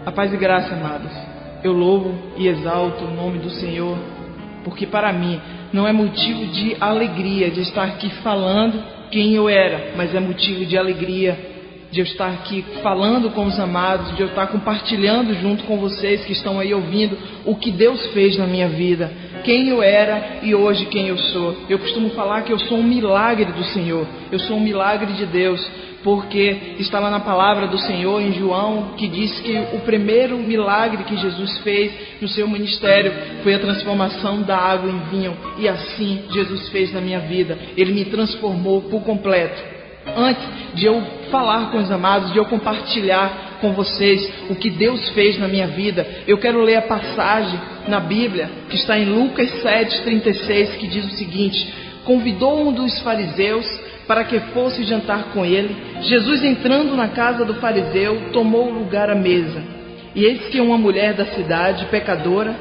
A paz e graça, amados. Eu louvo e exalto o nome do Senhor, porque para mim não é motivo de alegria de estar aqui falando quem eu era, mas é motivo de alegria de eu estar aqui falando com os amados, de eu estar compartilhando junto com vocês que estão aí ouvindo o que Deus fez na minha vida, quem eu era e hoje quem eu sou. Eu costumo falar que eu sou um milagre do Senhor, eu sou um milagre de Deus, porque está lá na palavra do Senhor em João, que diz que o primeiro milagre que Jesus fez no seu ministério foi a transformação da água em vinho, e assim Jesus fez na minha vida. Ele me transformou por completo. Antes de eu falar com os amados, de eu compartilhar com vocês o que Deus fez na minha vida, eu quero ler a passagem na Bíblia que está em Lucas 7:36, que diz o seguinte: convidou um dos fariseus para que fosse jantar com ele. Jesus, entrando na casa do fariseu, tomou lugar à mesa. E eis que uma mulher da cidade, pecadora,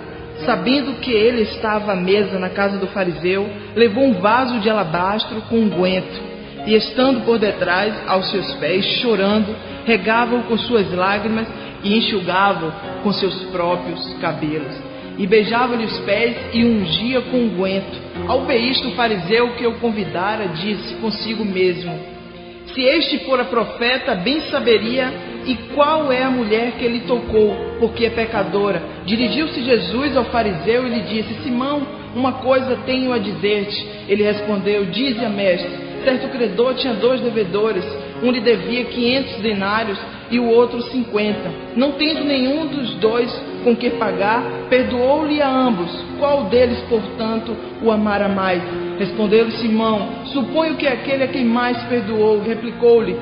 sabendo que ele estava à mesa na casa do fariseu, levou um vaso de alabastro com unguento, e estando por detrás aos seus pés, chorando, regava-o com suas lágrimas e enxugava-o com seus próprios cabelos. E beijava-lhe os pés e ungia com unguento. Ao ver isto, o fariseu que o convidara disse consigo mesmo: se este fora profeta, bem saberia e qual é a mulher que ele tocou, porque é pecadora. Dirigiu-se Jesus ao fariseu e lhe disse: Simão, uma coisa tenho a dizer-te. Ele respondeu: dize a mestre. Certo credor tinha 2 devedores, um lhe devia 500 denários e o outro 50. Não tendo nenhum dos dois com que pagar, perdoou-lhe a ambos. Qual deles, portanto, o amara mais? Respondeu-lhe Simão: suponho que aquele a quem mais perdoou. Replicou-lhe: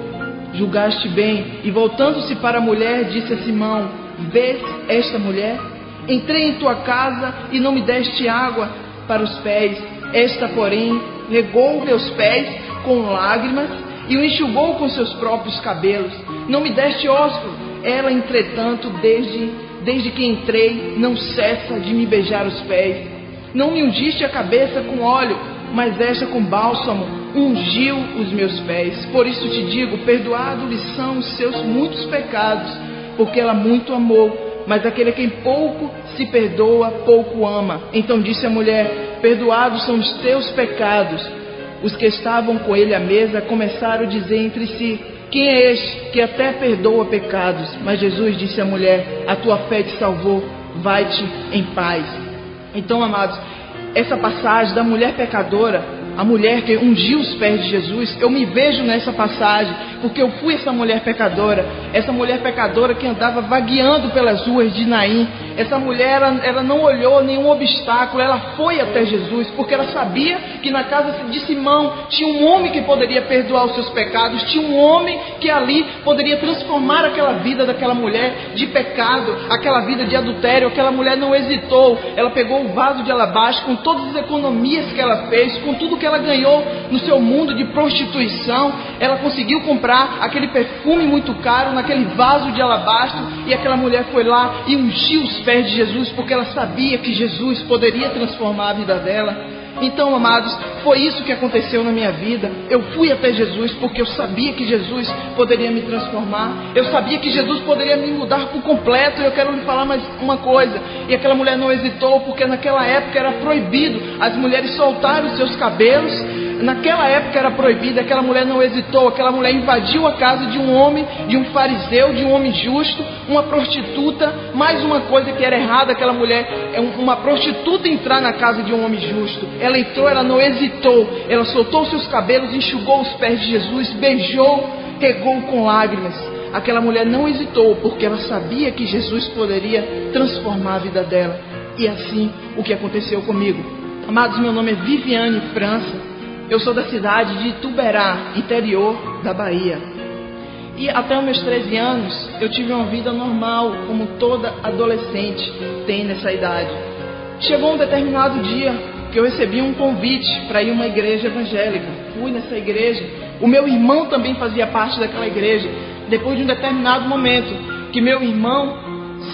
julgaste bem. E voltando-se para a mulher, disse a Simão: vês esta mulher? Entrei em tua casa e não me deste água para os pés. Esta, porém, regou meus pés com lágrimas e o enxugou com seus próprios cabelos. Não me deste ósculo. Ela, entretanto, desde que entrei, não cessa de me beijar os pés. Não me ungiste a cabeça com óleo, mas esta com bálsamo ungiu os meus pés. Por isso te digo, perdoados-lhe são os seus muitos pecados, porque ela muito amou. Mas aquele a quem pouco se perdoa, pouco ama. Então disse a mulher: perdoados são os teus pecados. Os que estavam com ele à mesa começaram a dizer entre si: quem é este que até perdoa pecados? Mas Jesus disse à mulher: a tua fé te salvou, vai-te em paz. Então, amados, essa passagem da mulher pecadora, a mulher que ungiu os pés de Jesus, eu me vejo nessa passagem, porque eu fui essa mulher pecadora que andava vagueando pelas ruas de Naim. Essa mulher, ela não olhou nenhum obstáculo, ela foi até Jesus, porque ela sabia que na casa de Simão tinha um homem que poderia perdoar os seus pecados, tinha um homem que ali poderia transformar aquela vida daquela mulher de pecado, aquela vida de adultério. Aquela mulher não hesitou, ela pegou o vaso de alabastro com todas as economias que ela fez, com tudo que ela ganhou no seu mundo de prostituição, ela conseguiu comprar aquele perfume muito caro naquele vaso de alabastro, e aquela mulher foi lá e ungiu os pés de Jesus, porque ela sabia que Jesus poderia transformar a vida dela. Então, amados, foi isso que aconteceu na minha vida. Eu fui até Jesus porque eu sabia que Jesus poderia me transformar, eu sabia que Jesus poderia me mudar por completo. E eu quero lhe falar mais uma coisa: e aquela mulher não hesitou, porque naquela época era proibido as mulheres soltarem os seus cabelos. Naquela época era proibido. Aquela mulher não hesitou, aquela mulher invadiu a casa de um homem, de um fariseu, de um homem justo, uma prostituta. Mais uma coisa que era errada: aquela mulher, uma prostituta, entrar na casa de um homem justo. Ela entrou, ela não hesitou, ela soltou seus cabelos, enxugou os pés de Jesus, beijou, regou com lágrimas. Aquela mulher não hesitou, porque ela sabia que Jesus poderia transformar a vida dela. E assim o que aconteceu comigo. Amados, meu nome é Viviane França. Eu sou da cidade de Ituberá, interior da Bahia. E até os meus 13 anos, eu tive uma vida normal, como toda adolescente tem nessa idade. Chegou um determinado dia que eu recebi um convite para ir a uma igreja evangélica. Fui nessa igreja. O meu irmão também fazia parte daquela igreja. Depois de um determinado momento que meu irmão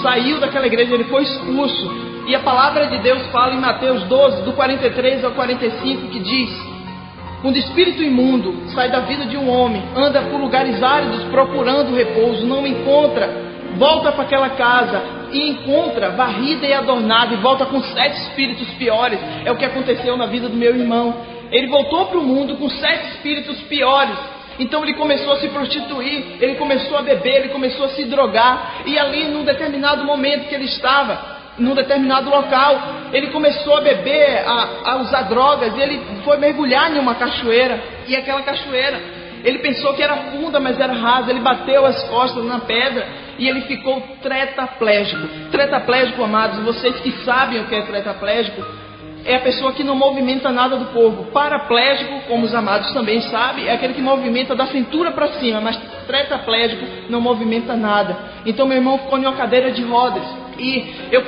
saiu daquela igreja, ele foi expulso. E a palavra de Deus fala em Mateus 12, do 43 ao 45, que diz: quando o espírito imundo sai da vida de um homem, anda por lugares áridos procurando repouso, não encontra, volta para aquela casa e encontra varrida e adornada, e volta com 7 espíritos piores. É o que aconteceu na vida do meu irmão. Ele voltou para o mundo com 7 espíritos piores. Então ele começou a se prostituir, ele começou a beber, ele começou a se drogar. E ali, num determinado momento que ele estava, num determinado local, ele começou a beber, a usar drogas, e ele foi mergulhar em uma cachoeira. E aquela cachoeira, ele pensou que era funda, mas era rasa. Ele bateu as costas na pedra e ele ficou tetraplégico. Tetraplégico, amados, vocês que sabem o que é tetraplégico, é a pessoa que não movimenta nada do corpo. Paraplégico, como os amados também sabem, é aquele que movimenta da cintura para cima, mas tetraplégico não movimenta nada. Então meu irmão ficou em uma cadeira de rodas. E eu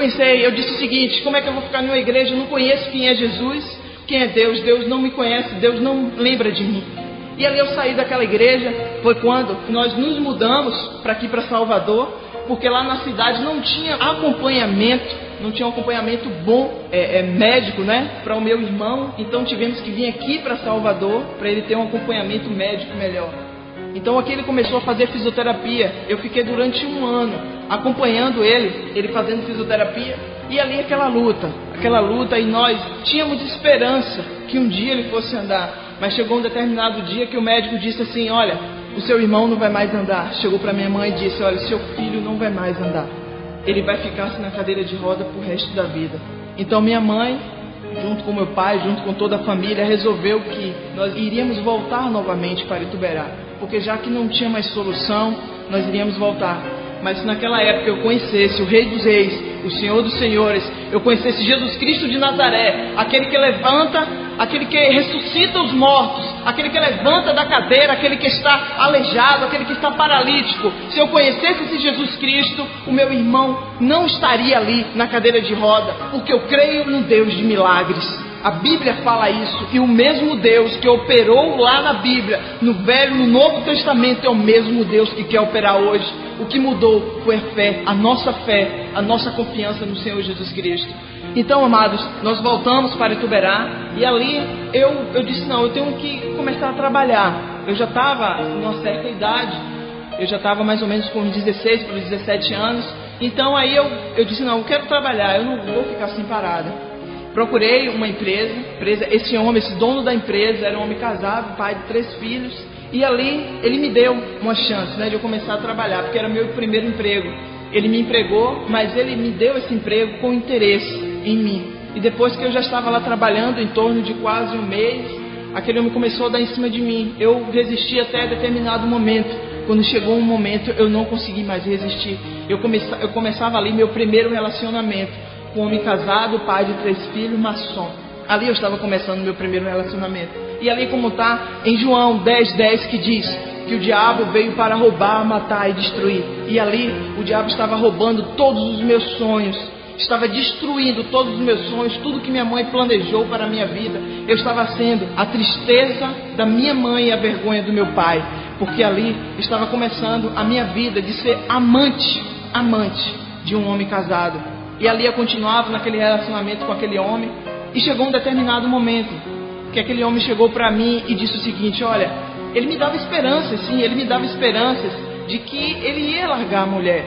disse o seguinte: como é que eu vou ficar em uma igreja? Eu não conheço quem é Jesus, quem é Deus. Deus não me conhece, Deus não lembra de mim. E ali eu saí daquela igreja. Foi quando nós nos mudamos para aqui, para Salvador, porque lá na cidade não tinha acompanhamento, não tinha um acompanhamento bom, médico, né, para o meu irmão. Então tivemos que vir aqui para Salvador para ele ter um acompanhamento médico melhor. Então aqui ele começou a fazer fisioterapia. Eu fiquei durante 1 ano acompanhando ele fazendo fisioterapia. E ali aquela luta, e nós tínhamos esperança que um dia ele fosse andar. Mas chegou um determinado dia que o médico disse assim: olha, o seu irmão não vai mais andar. Chegou para minha mãe e disse: olha, seu filho não vai mais andar. Ele vai ficar na cadeira de roda pro resto da vida. Então minha mãe, junto com meu pai, junto com toda a família, resolveu que nós iríamos voltar novamente para Ituberá. Porque já que não tinha mais solução, nós iríamos voltar. Mas se naquela época eu conhecesse o Rei dos Reis, o Senhor dos Senhores, eu conhecesse Jesus Cristo de Nazaré, aquele que levanta, aquele que ressuscita os mortos, aquele que levanta da cadeira, aquele que está aleijado, aquele que está paralítico, se eu conhecesse esse Jesus Cristo, o meu irmão não estaria ali na cadeira de roda, porque eu creio no Deus de milagres. A Bíblia fala isso, que o mesmo Deus que operou lá na Bíblia, no Velho e no Novo Testamento, é o mesmo Deus que quer operar hoje. O que mudou foi a nossa confiança no Senhor Jesus Cristo. Então, amados, nós voltamos para Ituberá, e ali eu disse: não, eu tenho que começar a trabalhar. Eu já estava numa certa idade, eu já estava mais ou menos com 16 para 17 anos. Então aí eu disse: não, eu quero trabalhar, eu não vou ficar assim parada. Procurei uma empresa, esse dono da empresa era um homem casado, pai de 3 filhos, e ali ele me deu uma chance, né, de eu começar a trabalhar, porque era meu primeiro emprego. Ele me empregou, mas ele me deu esse emprego com interesse em mim. E depois que eu já estava lá trabalhando, em torno de quase 1 mês, aquele homem começou a dar em cima de mim. Eu resisti até determinado momento. Quando chegou um momento, eu não consegui mais resistir. Eu começava ali meu primeiro relacionamento com um homem casado, pai de 3 filhos, maçom. Ali eu estava começando meu primeiro relacionamento. E ali, como está em João 10:10, que diz que o diabo veio para roubar, matar e destruir. E ali o diabo estava roubando todos os meus sonhos, estava destruindo todos os meus sonhos, tudo que minha mãe planejou para a minha vida. Eu estava sendo a tristeza da minha mãe e a vergonha do meu pai, porque ali estava começando a minha vida de ser amante de um homem casado. E ali eu continuava naquele relacionamento com aquele homem. E chegou um determinado momento que aquele homem chegou para mim e disse o seguinte: olha, ele me dava esperanças, sim, ele me dava esperanças de que ele ia largar a mulher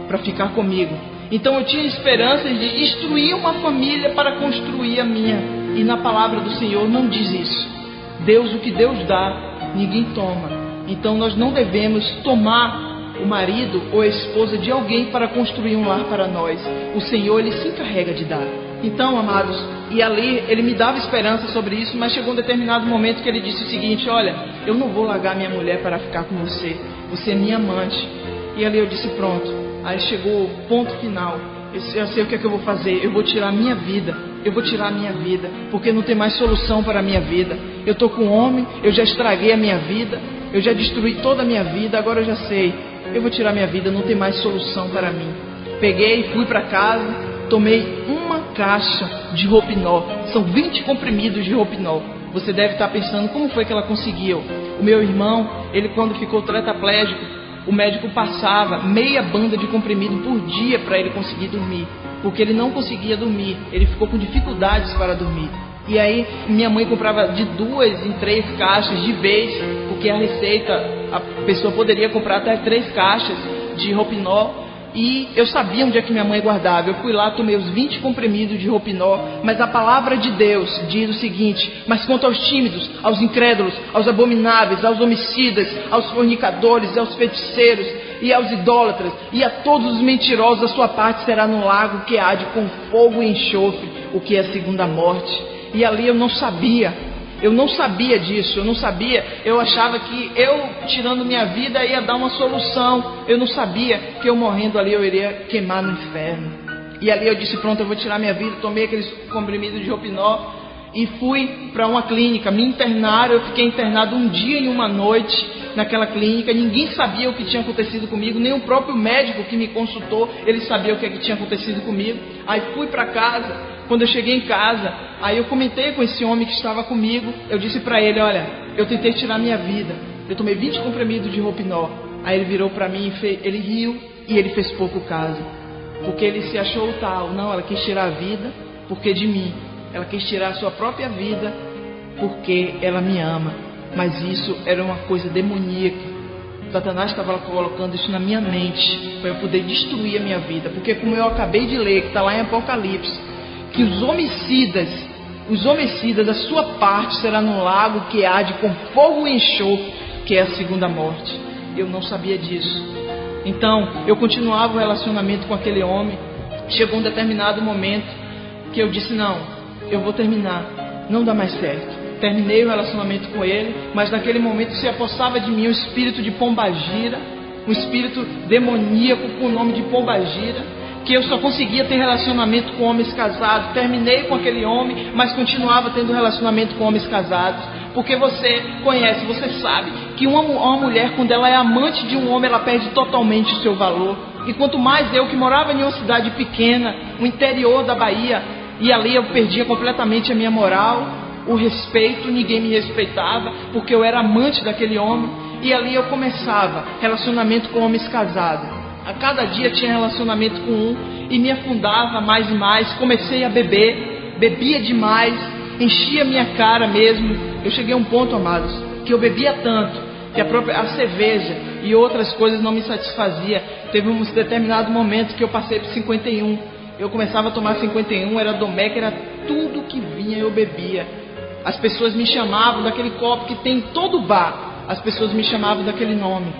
para ficar comigo. Então eu tinha esperanças de destruir uma família para construir a minha. E na palavra do Senhor não diz isso. Deus, o que Deus dá, ninguém toma. Então nós não devemos tomar o marido ou a esposa de alguém para construir um lar para nós. O Senhor, Ele se encarrega de dar. Então, amados, e ali Ele me dava esperança sobre isso, mas chegou um determinado momento que Ele disse o seguinte: olha, eu não vou largar minha mulher para ficar com você, você é minha amante. E ali eu disse: pronto. Aí chegou o ponto final. Eu sei o que é que eu vou fazer. Eu vou tirar a minha vida, porque não tem mais solução para a minha vida. Eu estou com um homem, eu já estraguei a minha vida, eu já destruí toda a minha vida, agora eu já sei. Eu vou tirar minha vida, não tem mais solução para mim. Peguei, fui para casa, tomei uma caixa de Roupinol. São 20 comprimidos de Roupinol. Você deve estar pensando, como foi que ela conseguiu? O meu irmão, ele quando ficou tetraplégico, o médico passava meia banda de comprimido por dia para ele conseguir dormir. Porque ele não conseguia dormir, ele ficou com dificuldades para dormir. E aí minha mãe comprava de 2 em 3 caixas de vez, porque a receita, a pessoa poderia comprar até 3 caixas de Roupinol. e eu sabia onde é que minha mãe guardava. Eu fui lá, tomei os 20 comprimidos de Roupinol, mas a palavra de Deus diz o seguinte: mas quanto aos tímidos, aos incrédulos, aos abomináveis, aos homicidas, aos fornicadores, aos feiticeiros e aos idólatras e a todos os mentirosos, a sua parte será no lago que arde com fogo e enxofre, o que é a segunda morte. E ali eu não sabia disso, eu achava que eu tirando minha vida ia dar uma solução. Eu não sabia que eu morrendo ali eu iria queimar no inferno. E ali eu disse: pronto, eu vou tirar minha vida. Tomei aqueles comprimidos de Roupinol e fui para uma clínica, me internaram. Eu fiquei internado um dia e uma noite naquela clínica. Ninguém sabia o que tinha acontecido comigo, nem o próprio médico que me consultou, ele sabia o que tinha acontecido comigo. Aí fui para casa. Quando eu cheguei em casa, aí eu comentei com esse homem que estava comigo. Eu disse para ele: olha, eu tentei tirar minha vida, eu tomei 20 comprimidos de Roupinol. Aí ele virou para mim, ele riu e ele fez pouco caso, porque ele se achou tal. Não, ela quis tirar a vida porque de mim, ela quis tirar a sua própria vida porque ela me ama. Mas isso era uma coisa demoníaca. Satanás estava colocando isso na minha mente para eu poder destruir a minha vida. Porque como eu acabei de ler, que está lá em Apocalipse, que os homicidas, a sua parte será no lago que arde com fogo e enxofre, que é a segunda morte. Eu não sabia disso. Então eu continuava o relacionamento com aquele homem. Chegou um determinado momento que eu disse: não, eu vou terminar, não dá mais certo. Terminei o relacionamento com ele, mas naquele momento se apossava de mim um espírito de pombagira, um espírito demoníaco com o nome de pombagira, que eu só conseguia ter relacionamento com homens casados. Terminei com aquele homem, mas continuava tendo relacionamento com homens casados, porque você conhece, você sabe que uma mulher, quando ela é amante de um homem, ela perde totalmente o seu valor. E quanto mais eu, que morava em uma cidade pequena, no interior da Bahia, e ali eu perdia completamente a minha moral, o respeito, ninguém me respeitava, porque eu era amante daquele homem. E ali eu começava relacionamento com homens casados. A cada dia tinha relacionamento com um e me afundava mais e mais. Comecei a beber, bebia demais, enchia minha cara mesmo. Eu cheguei a um ponto, amados, que eu bebia tanto que a cerveja e outras coisas não me satisfazia. Teve um determinado momento que eu passei por 51. Eu começava a tomar 51, era Domec, era tudo que vinha eu bebia. As pessoas me chamavam daquele copo que tem em todo bar. As pessoas me chamavam daquele nome.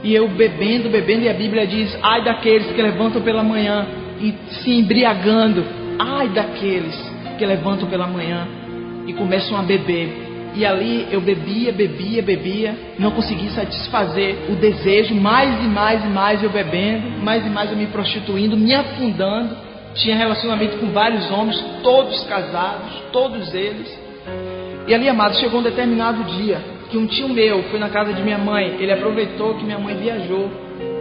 E eu bebendo, e a Bíblia diz: ai daqueles que levantam pela manhã e se embriagando. Ai daqueles que levantam pela manhã e começam a beber. E ali eu bebia, não consegui satisfazer o desejo, mais e mais eu bebendo, mais e mais eu me prostituindo, me afundando. Tinha relacionamento com vários homens, todos casados, todos eles. E ali, amados, chegou um determinado dia que um tio meu foi na casa de minha mãe. Ele aproveitou que minha mãe viajou,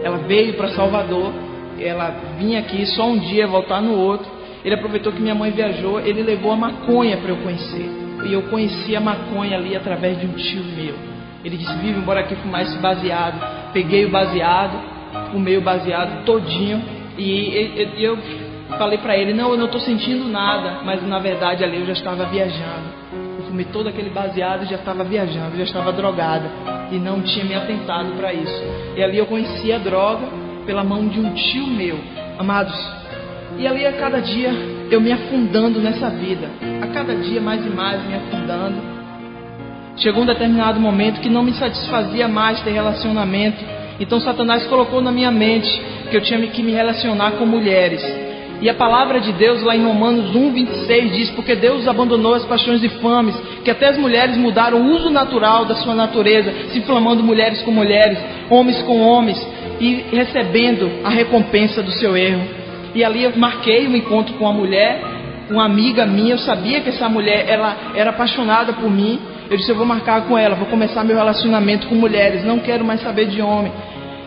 ela veio para Salvador, ela vinha aqui só um dia, voltar no outro. Ele aproveitou que minha mãe viajou, ele levou a maconha para eu conhecer. E eu conheci a maconha ali através de um tio meu. Ele disse: Vive, embora aqui fumar esse baseado. Peguei o baseado, fumei o baseado todinho. E eu falei para ele: não, eu não estou sentindo nada. Mas na verdade ali eu já estava viajando. Eu fumei todo aquele baseado e já estava viajando, já estava drogada. E não tinha me atentado para isso. E ali eu conheci a droga pela mão de um tio meu. Amados, e ali a cada dia eu me afundando nessa vida, a cada dia mais e mais me afundando. Chegou um determinado momento que não me satisfazia mais ter relacionamento. Então Satanás colocou na minha mente que eu tinha que me relacionar com mulheres. E a palavra de Deus lá em Romanos 1:26 diz: porque Deus abandonou as paixões infames, que até as mulheres mudaram o uso natural da sua natureza, se inflamando mulheres com mulheres, homens com homens, e recebendo a recompensa do seu erro. E ali eu marquei um encontro com uma mulher, uma amiga minha. Eu sabia que essa mulher, ela era apaixonada por mim. Eu disse: eu vou marcar com ela, vou começar meu relacionamento com mulheres, não quero mais saber de homem.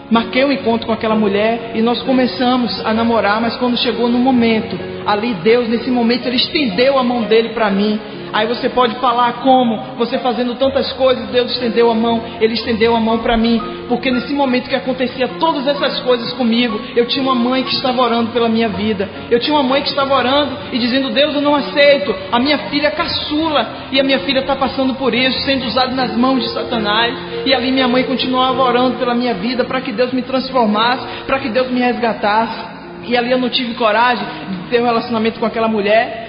Marquei um encontro com aquela mulher e nós começamos a namorar. Mas quando chegou no momento, ali Deus, nesse momento, Ele estendeu a mão dele para mim. Aí você pode falar como, você fazendo tantas coisas, Deus estendeu a mão. Ele estendeu a mão para mim, porque nesse momento que acontecia todas essas coisas comigo, eu tinha uma mãe que estava orando pela minha vida. Eu tinha uma mãe que estava orando e dizendo: Deus, eu não aceito, a minha filha é caçula, e a minha filha está passando por isso, sendo usada nas mãos de Satanás. E ali minha mãe continuava orando pela minha vida, para que Deus me transformasse, para que Deus me resgatasse. E ali eu não tive coragem de ter um relacionamento com aquela mulher.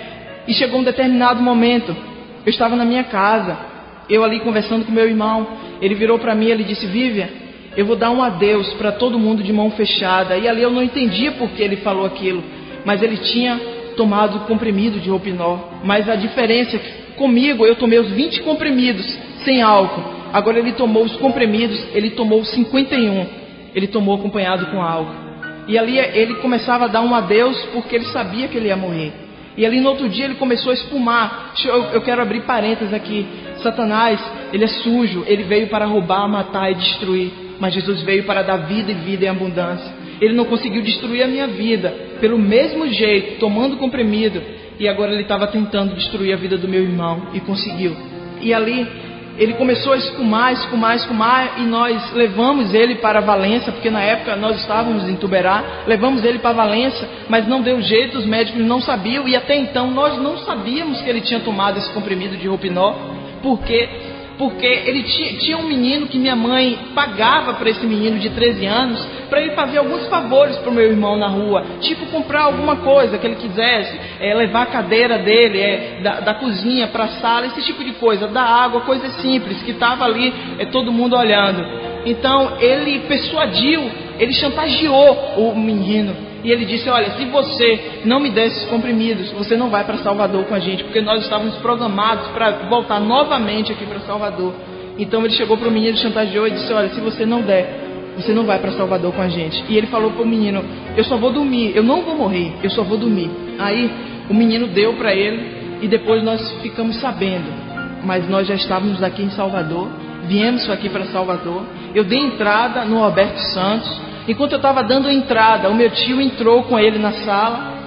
E chegou um determinado momento, eu estava na minha casa, eu ali conversando com meu irmão. Ele virou para mim e ele disse: Vivian, eu vou dar um adeus para todo mundo de mão fechada. E ali eu não entendia por que ele falou aquilo, mas ele tinha tomado comprimido de Roupinol. Mas a diferença é que comigo eu tomei os 20 comprimidos sem álcool. Agora ele tomou os comprimidos, ele tomou 51. Ele tomou acompanhado com álcool. E ali ele começava a dar um adeus, porque ele sabia que ele ia morrer. E ali no outro dia ele começou a espumar. Eu quero abrir parênteses aqui. Satanás, ele é sujo, ele veio para roubar, matar e destruir. Mas Jesus veio para dar vida e vida em abundância. Ele não conseguiu destruir a minha vida pelo mesmo jeito, tomando comprimido. E agora ele estava tentando destruir a vida do meu irmão, e conseguiu. E ali ele começou a espumar, e nós levamos ele para Valença, porque na época nós estávamos em Tuberá. Levamos ele para Valença, mas não deu jeito, os médicos não sabiam, e até então nós não sabíamos que ele tinha tomado esse comprimido de Roupinol. Por quê? Porque ele tinha um menino que minha mãe pagava para esse menino de 13 anos, para ele fazer alguns favores para o meu irmão na rua, tipo comprar alguma coisa que ele quisesse, levar a cadeira dele da cozinha para a sala, esse tipo de coisa, dar água, coisa simples, que estava ali todo mundo olhando. Então ele persuadiu, ele chantageou o menino. E ele disse: olha, se você não me der esses comprimidos, você não vai para Salvador com a gente, porque nós estávamos programados para voltar novamente aqui para Salvador. Então ele chegou para o menino, chantageou e disse: olha, se você não der, você não vai para Salvador com a gente. E ele falou para o menino: eu só vou dormir, eu não vou morrer, eu só vou dormir. Aí o menino deu para ele, e depois nós ficamos sabendo, mas nós já estávamos aqui em Salvador, viemos aqui para Salvador. Eu dei entrada no Alberto Santos. Enquanto eu estava dando a entrada, o meu tio entrou com ele na sala.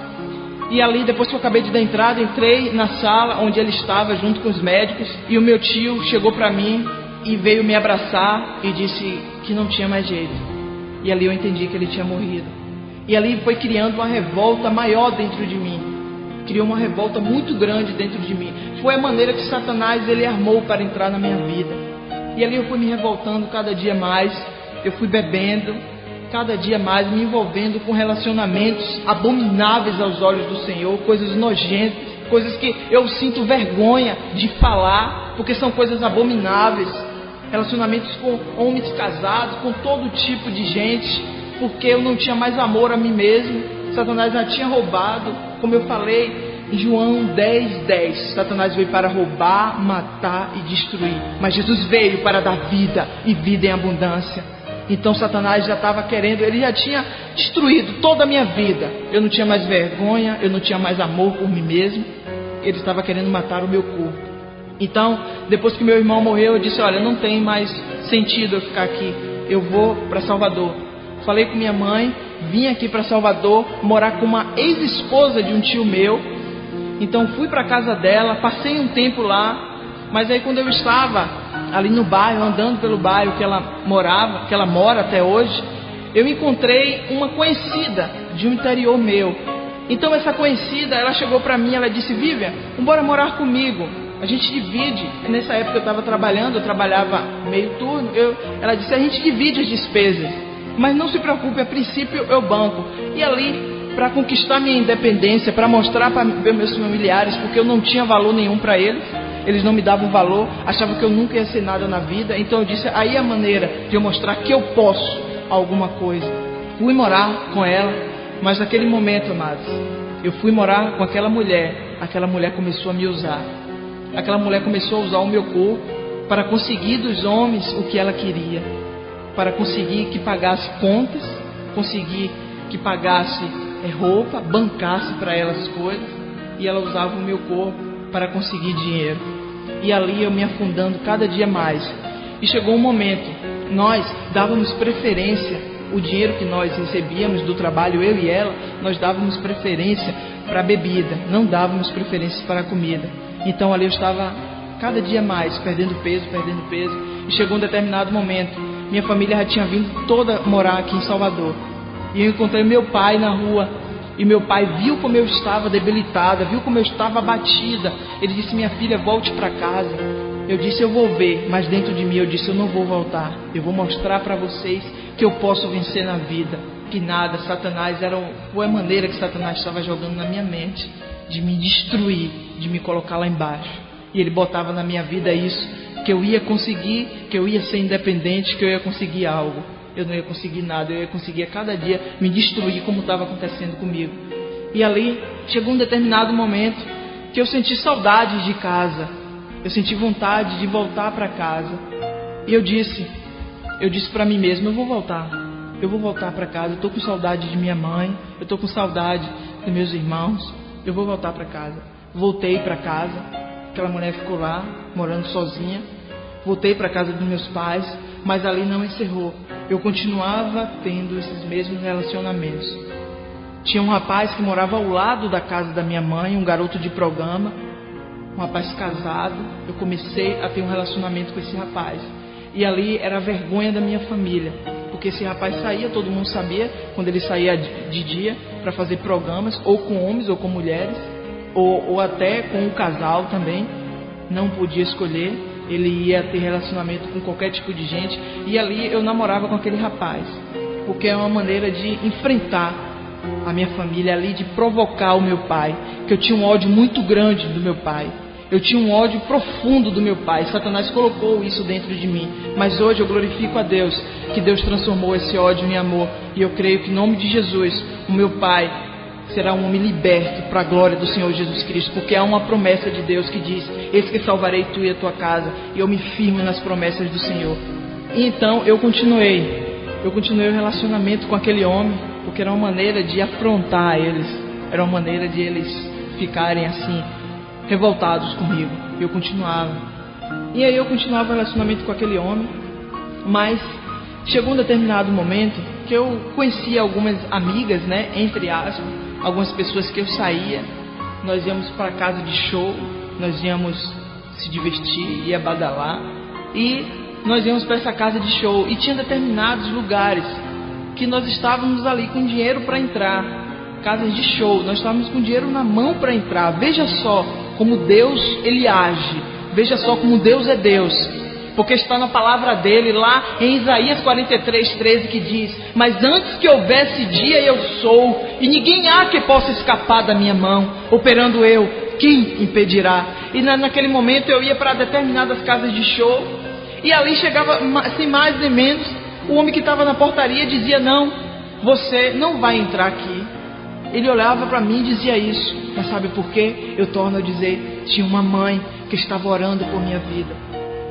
E ali, depois que eu acabei de dar a entrada, entrei na sala onde ele estava junto com os médicos. E o meu tio chegou para mim e veio me abraçar e disse que não tinha mais jeito. E ali eu entendi que ele tinha morrido. E ali foi criando uma revolta maior dentro de mim. Criou uma revolta muito grande dentro de mim. Foi a maneira que Satanás ele armou para entrar na minha vida. E ali eu fui me revoltando cada dia mais. Eu fui bebendo cada dia mais, me envolvendo com relacionamentos abomináveis aos olhos do Senhor, coisas nojentas, coisas que eu sinto vergonha de falar, porque são coisas abomináveis. Relacionamentos com homens casados, com todo tipo de gente, porque eu não tinha mais amor a mim mesmo. Satanás já tinha roubado, como eu falei em João 10:10, Satanás veio para roubar, matar e destruir, mas Jesus veio para dar vida e vida em abundância. Então Satanás já estava querendo, ele já tinha destruído toda a minha vida. Eu não tinha mais vergonha, eu não tinha mais amor por mim mesmo. Ele estava querendo matar o meu corpo. Então, depois que meu irmão morreu, eu disse: olha, não tem mais sentido eu ficar aqui, eu vou para Salvador. Falei com minha mãe, vim aqui para Salvador, morar com uma ex-esposa de um tio meu. Então fui para a casa dela, passei um tempo lá. Mas aí quando eu estava ali no bairro, andando pelo bairro que ela morava, que ela mora até hoje, eu encontrei uma conhecida de um interior meu. Então essa conhecida, ela chegou para mim, ela disse: Vivian, vamos morar comigo, a gente divide. Nessa época eu estava trabalhando, eu trabalhava meio turno. Ela disse: a gente divide as despesas, mas não se preocupe, a princípio eu banco. E ali, para conquistar minha independência, para mostrar para meus familiares, porque eu não tinha valor nenhum para eles, eles não me davam valor, achavam que eu nunca ia ser nada na vida. Então eu disse: aí é a maneira de eu mostrar que eu posso alguma coisa. Fui morar com ela, mas naquele momento, amados, eu fui morar com aquela mulher começou a me usar. Aquela mulher começou a usar o meu corpo para conseguir dos homens o que ela queria, para conseguir que pagasse contas, conseguir que pagasse roupa, bancasse para ela as coisas, e ela usava o meu corpo para conseguir dinheiro. E ali eu me afundando cada dia mais. E chegou um momento, nós dávamos preferência, o dinheiro que nós recebíamos do trabalho, eu e ela, nós dávamos preferência para a bebida, não dávamos preferência para a comida. Então ali eu estava cada dia mais perdendo peso. E chegou um determinado momento, minha família já tinha vindo toda morar aqui em Salvador. E eu encontrei meu pai na rua. E meu pai viu como eu estava debilitada, viu como eu estava abatida. Ele disse: minha filha, volte para casa. Eu disse: eu vou ver. Mas dentro de mim eu disse: eu não vou voltar. Eu vou mostrar para vocês que eu posso vencer na vida. Que nada, Satanás foi a maneira que Satanás estava jogando na minha mente, de me destruir, de me colocar lá embaixo. E ele botava na minha vida isso, que eu ia conseguir, que eu ia ser independente, que eu ia conseguir algo. Eu não ia conseguir nada, eu ia conseguir a cada dia me destruir, como estava acontecendo comigo. E ali chegou um determinado momento que eu senti saudade de casa. Eu senti vontade de voltar para casa. E eu disse para mim mesmo: eu vou voltar para casa. Eu estou com saudade de minha mãe, eu estou com saudade de meus irmãos. Eu vou voltar para casa. Voltei para casa. Aquela mulher ficou lá, morando sozinha. Voltei para casa dos meus pais, mas ali não encerrou. Eu continuava tendo esses mesmos relacionamentos. Tinha um rapaz que morava ao lado da casa da minha mãe, um garoto de programa, um rapaz casado. Eu comecei a ter um relacionamento com esse rapaz. E ali era a vergonha da minha família, porque esse rapaz saía, todo mundo sabia, quando ele saía de dia para fazer programas, ou com homens ou com mulheres, ou até com um casal também. Não podia escolher. Ele ia ter relacionamento com qualquer tipo de gente. E ali eu namorava com aquele rapaz, porque é uma maneira de enfrentar a minha família ali, de provocar o meu pai, que eu tinha um ódio muito grande do meu pai. Eu tinha um ódio profundo do meu pai. Satanás colocou isso dentro de mim. Mas hoje eu glorifico a Deus, que Deus transformou esse ódio em amor. E eu creio que em nome de Jesus, o meu pai será um homem liberto para a glória do Senhor Jesus Cristo. Porque há uma promessa de Deus que diz: eis que salvarei tu e a tua casa. E eu me firmo nas promessas do Senhor. E então eu continuei o relacionamento com aquele homem, porque era uma maneira de afrontar eles. Era uma maneira de eles ficarem assim, revoltados comigo. Eu continuava. E aí eu continuava o relacionamento com aquele homem. Mas chegou um determinado momento que eu conhecia algumas amigas, né, entre aspas, algumas pessoas que eu saía. Nós íamos para casa de show, nós íamos se divertir, ia badalar. E nós íamos para essa casa de show. E tinha determinados lugares que nós estávamos ali com dinheiro para entrar. Casas de show, nós estávamos com dinheiro na mão para entrar. Veja só como Deus, Ele age. Veja só como Deus é Deus. Porque está na palavra dele, lá em Isaías 43:13, que diz: mas antes que houvesse dia eu sou, e ninguém há que possa escapar da minha mão. Operando eu, quem impedirá? E naquele momento eu ia para determinadas casas de show, e ali chegava, sem mais nem menos, o homem que estava na portaria dizia: não, você não vai entrar aqui. Ele olhava para mim e dizia isso. Mas sabe por quê? Eu torno a dizer: tinha uma mãe que estava orando por minha vida.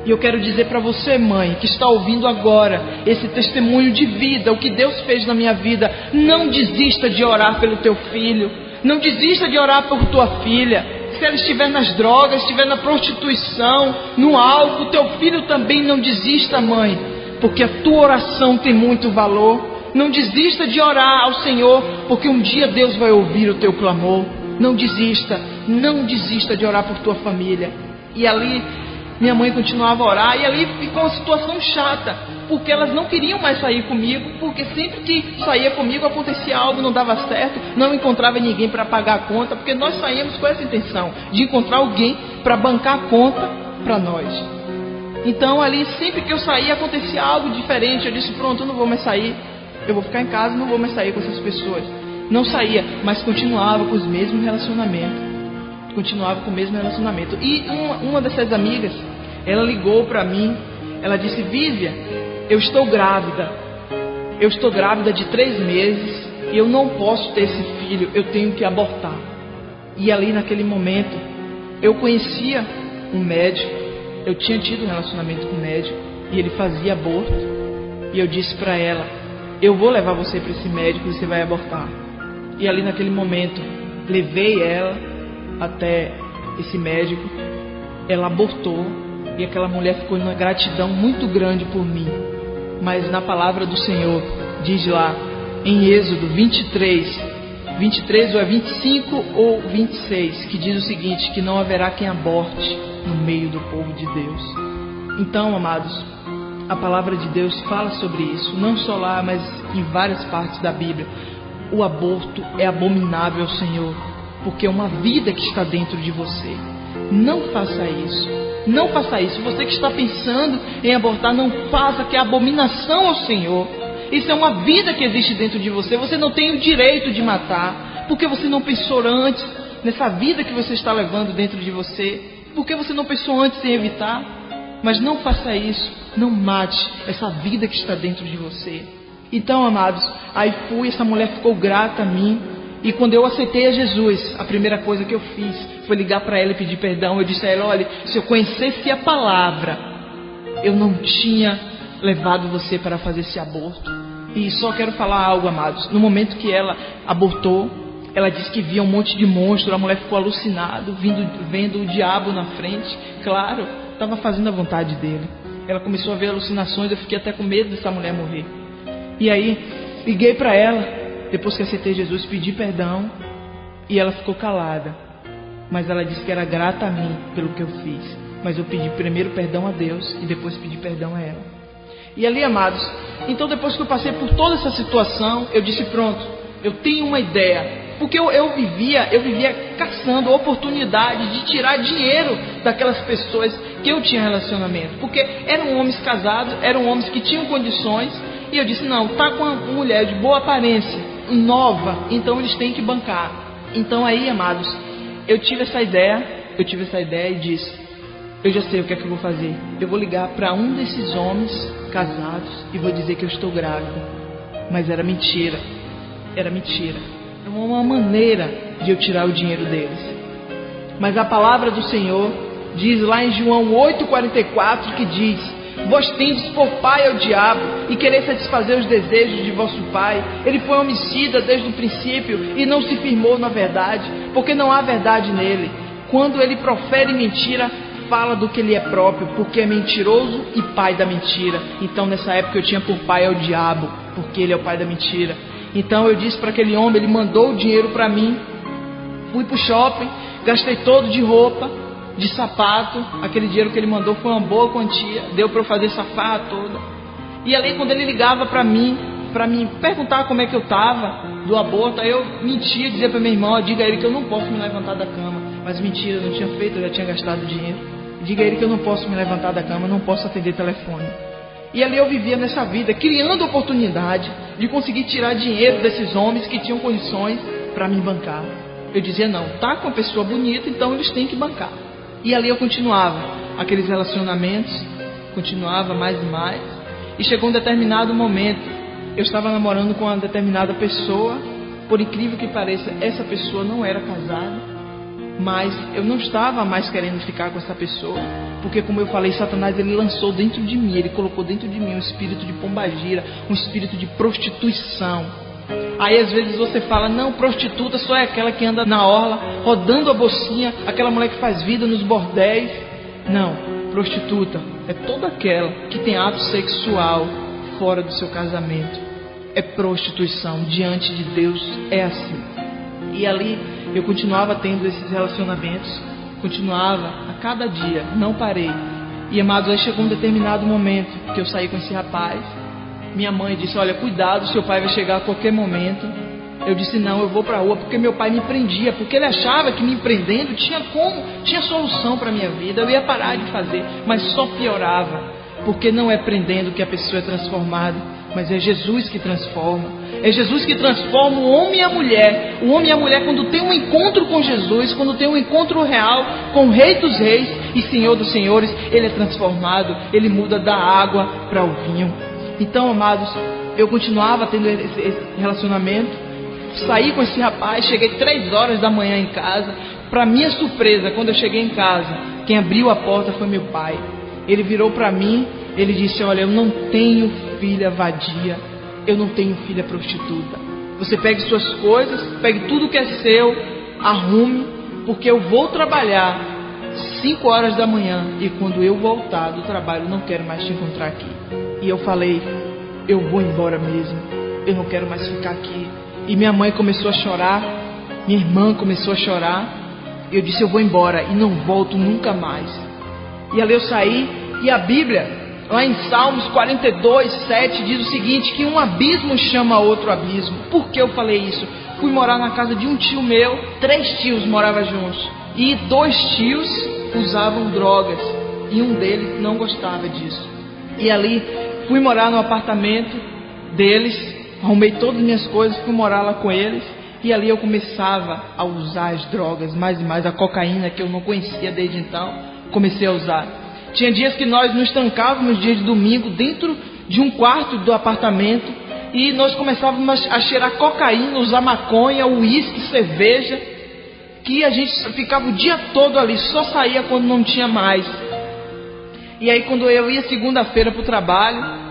E eu quero dizer para você, mãe, que está ouvindo agora esse testemunho de vida, o que Deus fez na minha vida: não desista de orar pelo teu filho, não desista de orar por tua filha. Se ela estiver nas drogas, estiver na prostituição, no álcool, teu filho também não desista, mãe, porque a tua oração tem muito valor. Não desista de orar ao Senhor, porque um dia Deus vai ouvir o teu clamor. Não desista de orar por tua família. E ali minha mãe continuava a orar, e ali ficou uma situação chata, porque elas não queriam mais sair comigo, porque sempre que saía comigo acontecia algo, não dava certo, não encontrava ninguém para pagar a conta, porque nós saíamos com essa intenção, de encontrar alguém para bancar a conta para nós. Então ali, sempre que eu saía, acontecia algo diferente. Eu disse: pronto, eu não vou mais sair, eu vou ficar em casa, não vou mais sair com essas pessoas. Não saía, mas continuava com os mesmos relacionamentos. E uma dessas amigas, ela ligou para mim. Ela disse: Vívia, eu estou grávida de 3 meses e eu não posso ter esse filho, eu tenho que abortar. E ali naquele momento eu conhecia um médico, eu tinha tido um relacionamento com um médico e ele fazia aborto. E eu disse para ela: eu vou levar você para esse médico e você vai abortar. E ali naquele momento levei ela até esse médico. Ela abortou e aquela mulher ficou numa gratidão muito grande por mim. Mas na palavra do Senhor diz lá em Êxodo 23, 23, ou é 25 ou 26, que diz o seguinte, que não haverá quem aborte no meio do povo de Deus. Então, amados, a palavra de Deus fala sobre isso, não só lá, mas em várias partes da Bíblia. O aborto é abominável ao Senhor, porque é uma vida que está dentro de você. Não faça isso. Não faça isso. Você que está pensando em abortar, não faça, que é abominação ao Senhor. Isso é uma vida que existe dentro de você. Você não tem o direito de matar, porque você não pensou antes nessa vida que você está levando dentro de você. Porque você não pensou antes em evitar. Mas não faça isso. Não mate essa vida que está dentro de você. Então, amados, aí fui, essa mulher ficou grata a mim. E quando eu aceitei a Jesus, a primeira coisa que eu fiz foi ligar para ela e pedir perdão. Eu disse a ela, olha, se eu conhecesse a palavra, eu não tinha levado você para fazer esse aborto. E só quero falar algo, amados. No momento que ela abortou, ela disse que via um monte de monstro. A mulher ficou alucinada, vendo o diabo na frente. Claro, estava fazendo a vontade dele. Ela começou a ver alucinações. Eu fiquei até com medo dessa mulher morrer. E aí, liguei para ela. Depois que aceitei Jesus, pedi perdão. E ela ficou calada. Mas ela disse que era grata a mim pelo que eu fiz. Mas eu pedi primeiro perdão a Deus e depois pedi perdão a ela. E ali, amados, então depois que eu passei por toda essa situação, eu disse, pronto, eu tenho uma ideia. Porque eu vivia caçando a oportunidade de tirar dinheiro daquelas pessoas que eu tinha relacionamento. Porque eram homens casados, eram homens que tinham condições. E eu disse, não, tá com uma mulher de boa aparência, nova, então eles têm que bancar. Então aí, amados, eu tive essa ideia e disse, eu já sei o que é que eu vou fazer. Eu vou ligar para um desses homens casados e vou dizer que eu estou grávida. Mas era mentira. Era uma maneira de eu tirar o dinheiro deles. Mas a palavra do Senhor diz lá em João 8,44 que diz, vós tendes por pai ao diabo e quereis satisfazer os desejos de vosso pai. Ele foi homicida desde o princípio e não se firmou na verdade, porque não há verdade nele. Quando ele profere mentira, fala do que ele é próprio, porque é mentiroso e pai da mentira. Então nessa época eu tinha por pai ao diabo, porque ele é o pai da mentira. Então eu disse para aquele homem, ele mandou o dinheiro para mim. Fui para o shopping, gastei todo de roupa, de sapato. Aquele dinheiro que ele mandou foi uma boa quantia, deu para eu fazer essa farra toda. E ali quando ele ligava para mim perguntar como é que eu estava do aborto, aí eu mentia, dizia para minha irmã, diga a ele que eu não posso me levantar da cama. Mas mentira, eu não tinha feito, eu já tinha gastado dinheiro. Diga a ele que eu não posso me levantar da cama, não posso atender telefone. E ali eu vivia nessa vida, criando oportunidade de conseguir tirar dinheiro desses homens que tinham condições para me bancar. Eu dizia, não, tá com uma pessoa bonita, então eles têm que bancar. E ali eu continuava, aqueles relacionamentos, continuava mais e mais. E chegou um determinado momento, eu estava namorando com uma determinada pessoa. Por incrível que pareça, essa pessoa não era casada. Mas eu não estava mais querendo ficar com essa pessoa, porque como eu falei, Satanás ele lançou dentro de mim, ele colocou dentro de mim um espírito de pombagira, um espírito de prostituição. Aí às vezes você fala, não, prostituta só é aquela que anda na orla, rodando a bolsinha, aquela mulher que faz vida nos bordéis. Não, prostituta é toda aquela que tem ato sexual fora do seu casamento. É prostituição, diante de Deus é assim. E ali eu continuava tendo esses relacionamentos, continuava a cada dia, não parei. E amados, aí chegou um determinado momento que eu saí com esse rapaz. Minha mãe disse, olha, cuidado, seu pai vai chegar a qualquer momento. Eu disse, não, eu vou para a rua, porque meu pai me prendia, porque ele achava que me prendendo tinha solução para a minha vida, eu ia parar de fazer, mas só piorava, porque não é prendendo que a pessoa é transformada, mas é Jesus que transforma. É Jesus que transforma o homem e a mulher. O homem e a mulher, quando tem um encontro com Jesus, quando tem um encontro real com o Rei dos Reis e Senhor dos Senhores, ele é transformado, ele muda da água para o vinho. Então, amados, eu continuava tendo esse relacionamento, saí com esse rapaz, cheguei 3 horas da manhã em casa. Para minha surpresa, quando eu cheguei em casa, quem abriu a porta foi meu pai. Ele virou para mim, ele disse, olha, eu não tenho filha vadia, eu não tenho filha prostituta. Você pegue suas coisas, pegue tudo que é seu, arrume, porque eu vou trabalhar 5 horas da manhã e quando eu voltar do trabalho, não quero mais te encontrar aqui. E eu falei, eu vou embora mesmo, eu não quero mais ficar aqui. E minha mãe começou a chorar, minha irmã começou a chorar. Eu disse, eu vou embora e não volto nunca mais. E ali eu saí, e a Bíblia, lá em Salmos 42, 7, diz o seguinte, que um abismo chama outro abismo. Por que eu falei isso? Fui morar na casa de um tio meu, 3 tios moravam juntos. E 2 tios usavam drogas, e um deles não gostava disso. E ali, fui morar no apartamento deles, arrumei todas as minhas coisas, fui morar lá com eles. E ali eu começava a usar as drogas, mais e mais, a cocaína que eu não conhecia desde então, comecei a usar. Tinha dias que nós nos trancávamos, dias de domingo, dentro de um quarto do apartamento, e nós começávamos a cheirar cocaína, usar maconha, uísque, cerveja, que a gente ficava o dia todo ali, só saía quando não tinha mais. E aí quando eu ia segunda-feira para o trabalho,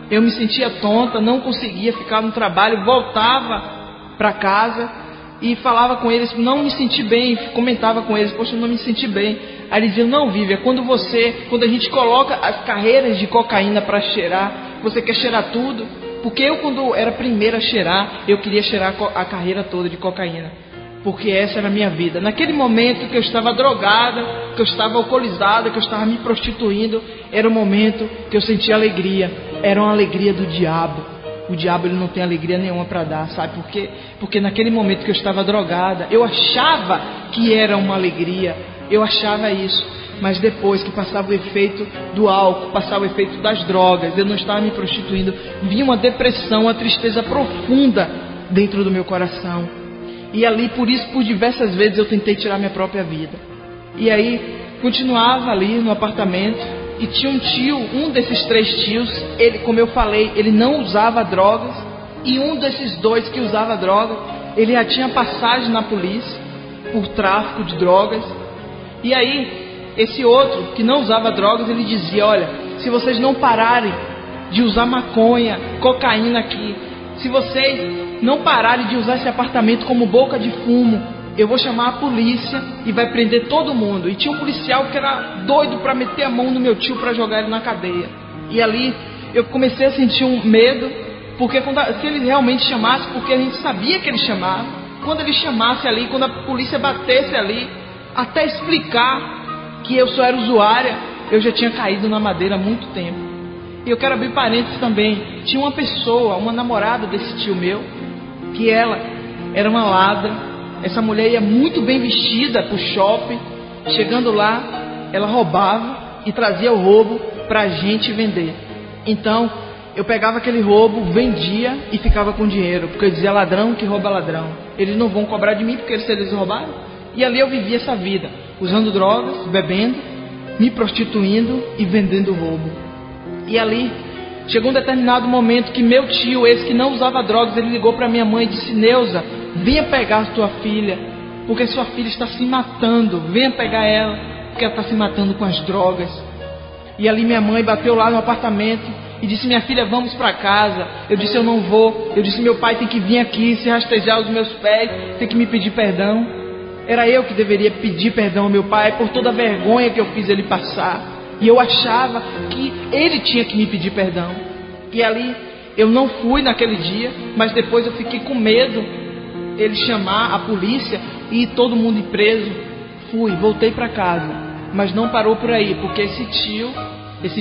eu me sentia tonta, não conseguia ficar no trabalho, voltava para casa e falava com eles, não me senti bem, comentava com eles, poxa, eu não me senti bem. Aí eles diziam, não, Vivian, quando a gente coloca as carreiras de cocaína para cheirar, você quer cheirar tudo? Porque eu, quando era a primeira a cheirar, eu queria cheirar a carreira toda de cocaína, porque essa era a minha vida. Naquele momento que eu estava drogada, que eu estava alcoolizada, que eu estava me prostituindo, era o momento que eu sentia alegria. Era uma alegria do diabo. O diabo, ele não tem alegria nenhuma para dar, sabe por quê? Porque naquele momento que eu estava drogada, eu achava que era uma alegria, eu achava isso. Mas depois que passava o efeito do álcool, passava o efeito das drogas, eu não estava me prostituindo, vinha uma depressão, uma tristeza profunda dentro do meu coração. E ali, por isso, por diversas vezes eu tentei tirar minha própria vida. E aí, continuava ali no apartamento, e tinha um tio, um desses 3 tios, ele, como eu falei, ele não usava drogas, e um desses 2 que usava droga, ele já tinha passagem na polícia por tráfico de drogas. E aí, esse outro que não usava drogas, ele dizia, olha, se vocês não pararem de usar maconha, cocaína aqui, se vocês não pararem de usar esse apartamento como boca de fumo, eu vou chamar a polícia e vai prender todo mundo. E tinha um policial que era doido para meter a mão no meu tio para jogar ele na cadeia. E ali eu comecei a sentir um medo, porque se ele realmente chamasse, porque a gente sabia que ele chamava, quando ele chamasse ali, quando a polícia batesse ali, até explicar que eu só era usuária, eu já tinha caído na madeira há muito tempo. E eu quero abrir parênteses também. Tinha uma pessoa, uma namorada desse tio meu, que ela era uma ladra. Essa mulher ia muito bem vestida para o shopping. Chegando lá, ela roubava e trazia o roubo para a gente vender. Então, eu pegava aquele roubo, vendia e ficava com dinheiro, porque eu dizia, ladrão que rouba ladrão, eles não vão cobrar de mim porque eles roubaram. E ali eu vivia essa vida, usando drogas, bebendo, me prostituindo e vendendo roubo. E ali chegou um determinado momento que meu tio, esse que não usava drogas, ele ligou para minha mãe e disse, Neuza, venha pegar sua filha, porque sua filha está se matando, venha pegar ela, porque ela está se matando com as drogas. E ali minha mãe bateu lá no apartamento e disse, minha filha, vamos para casa. Eu disse, eu não vou. Eu disse, meu pai tem que vir aqui, se rastejar os meus pés, tem que me pedir perdão. Era eu que deveria pedir perdão ao meu pai por toda a vergonha que eu fiz ele passar. E eu achava que ele tinha que me pedir perdão. E ali eu não fui naquele dia, mas depois eu fiquei com medo ele chamar a polícia e todo mundo ir preso. Fui, voltei para casa, mas não parou por aí, porque esse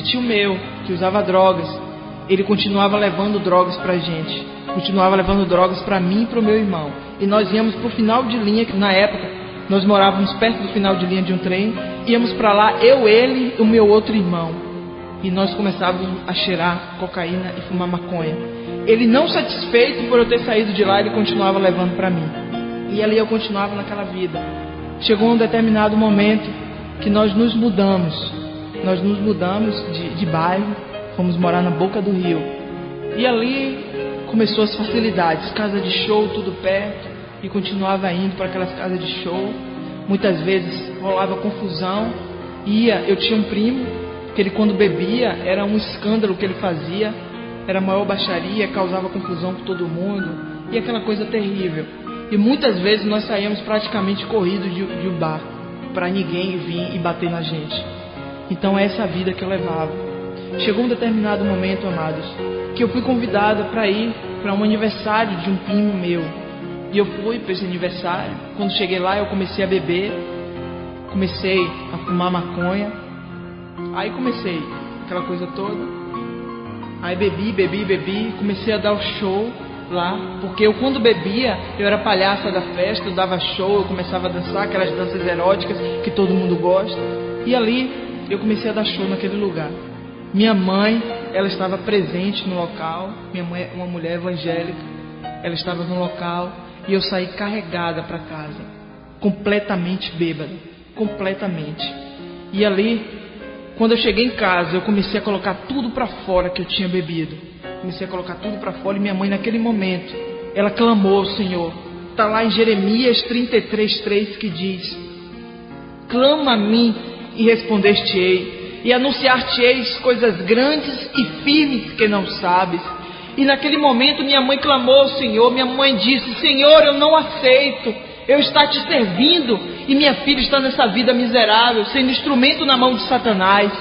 tio meu que usava drogas, ele continuava levando drogas pra gente, continuava levando drogas para mim e para o meu irmão. E nós íamos pro final de linha, que na época nós morávamos perto do final de linha de um trem, íamos para lá, eu, ele e o meu outro irmão, e nós começávamos a cheirar cocaína e fumar maconha. Ele, não satisfeito por eu ter saído de lá, ele continuava levando para mim, e ali eu continuava naquela vida. Chegou um determinado momento que nós nos mudamos de bairro, fomos morar na boca do rio, e ali começou as facilidades, casa de show tudo perto, e continuava indo para aquelas casas de show. Muitas vezes rolava confusão, eu tinha um primo, que ele quando bebia, era um escândalo que ele fazia, era a maior baixaria, causava confusão com todo mundo, e aquela coisa terrível. E muitas vezes nós saíamos praticamente corridos de um bar, para ninguém vir e bater na gente. Então é essa vida que eu levava. Chegou um determinado momento, amados, que eu fui convidada para ir para um aniversário de um primo meu. E eu fui para esse aniversário. Quando cheguei lá, eu comecei a beber. Comecei a fumar maconha. Aí comecei aquela coisa toda. Aí bebi. Comecei a dar o show lá. Porque eu, quando bebia, eu era palhaça da festa. Eu dava show, eu começava a dançar aquelas danças eróticas que todo mundo gosta. E ali eu comecei a dar show naquele lugar. Minha mãe, ela estava presente no local. Minha mãe é uma mulher evangélica. Ela estava no local. E eu saí carregada para casa, completamente bêbada, completamente. E ali, quando eu cheguei em casa, eu comecei a colocar tudo para fora que eu tinha bebido. Comecei a colocar tudo para fora e minha mãe, naquele momento, ela clamou ao Senhor. Está lá em Jeremias 33:3 que diz: clama a mim e respondeste-ei, e anunciar-te-eis coisas grandes e firmes que não sabes. E naquele momento minha mãe clamou ao Senhor. Minha mãe disse: Senhor, eu não aceito eu estar te servindo e minha filha está nessa vida miserável, sendo instrumento na mão de Satanás.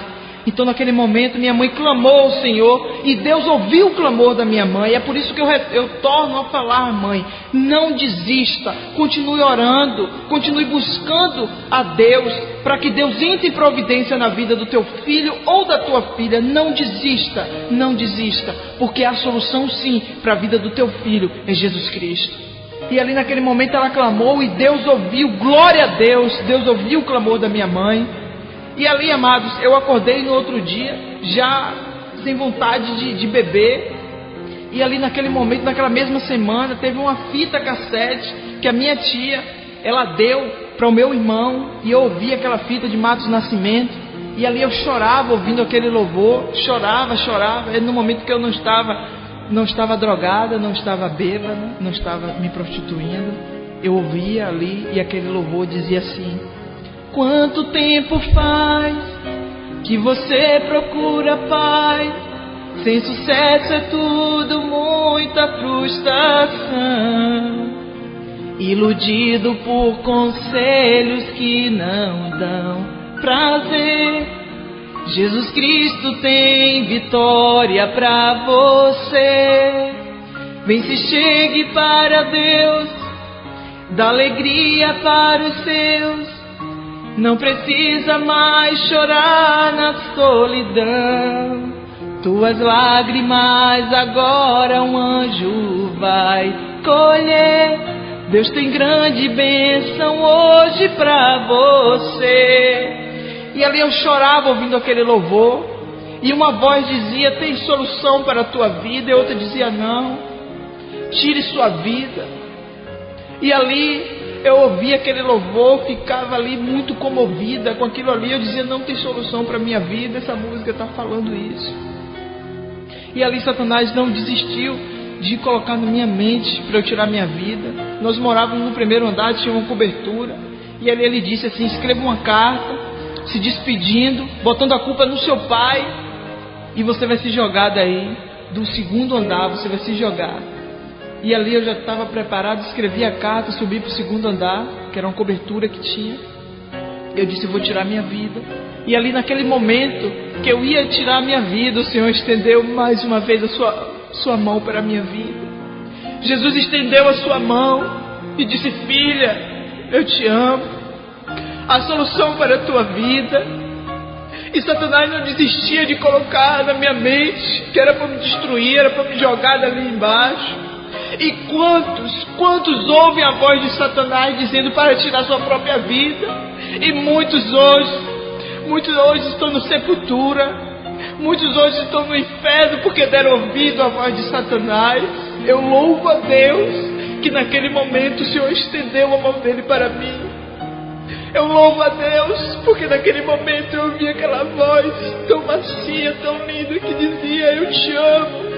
Então naquele momento minha mãe clamou ao Senhor e Deus ouviu o clamor da minha mãe. É por isso que eu torno a falar: mãe, não desista, continue orando, continue buscando a Deus, para que Deus entre em providência na vida do teu filho ou da tua filha. Não desista, não desista, porque a solução sim para a vida do teu filho é Jesus Cristo. E ali naquele momento ela clamou e Deus ouviu. Glória a Deus, Deus ouviu o clamor da minha mãe. E ali, amados, eu acordei no outro dia já sem vontade de beber. E ali naquele momento, naquela mesma semana, teve uma fita cassete que a minha tia, ela deu para o meu irmão. E eu ouvi aquela fita de Matos Nascimento. E ali eu chorava ouvindo aquele louvor. Chorava. E no momento que eu não estava drogada, não estava bêbada, não estava me prostituindo, eu ouvia ali e aquele louvor dizia assim: quanto tempo faz que você procura paz? Sem sucesso é tudo muita frustração, iludido por conselhos que não dão prazer. Jesus Cristo tem vitória pra você. Vem, se chegue para Deus, dá alegria para os seus. Não precisa mais chorar na solidão. Tuas lágrimas agora um anjo vai colher. Deus tem grande bênção hoje pra você. E ali eu chorava ouvindo aquele louvor. E uma voz dizia: tem solução para a tua vida. E outra dizia: não, tire sua vida. E ali eu ouvia aquele louvor, ficava ali muito comovida com aquilo ali. Eu dizia: não tem solução para a minha vida, essa música está falando isso. E ali Satanás não desistiu de colocar na minha mente para eu tirar minha vida. Nós morávamos no primeiro andar, tinha uma cobertura. E ali ele disse assim: escreva uma carta se despedindo, botando a culpa no seu pai, e você vai se jogar daí do segundo andar, você vai se jogar. E ali eu já estava preparado, escrevi a carta, subi para o segundo andar, que era uma cobertura que tinha. Eu disse: eu vou tirar minha vida. E ali naquele momento que eu ia tirar a minha vida, o Senhor estendeu mais uma vez a sua mão para a minha vida. Jesus estendeu a sua mão e disse: filha, eu te amo. A solução para a tua vida. E Satanás não desistia de colocar na minha mente que era para me destruir, era para me jogar dali embaixo. E quantos ouvem a voz de Satanás dizendo para tirar sua própria vida? E muitos hoje estão no sepultura, muitos hoje estão no inferno porque deram ouvido à voz de Satanás. Eu louvo a Deus que naquele momento o Senhor estendeu a mão dele para mim. Eu louvo a Deus porque naquele momento eu ouvi aquela voz tão macia, tão linda, que dizia: eu te amo.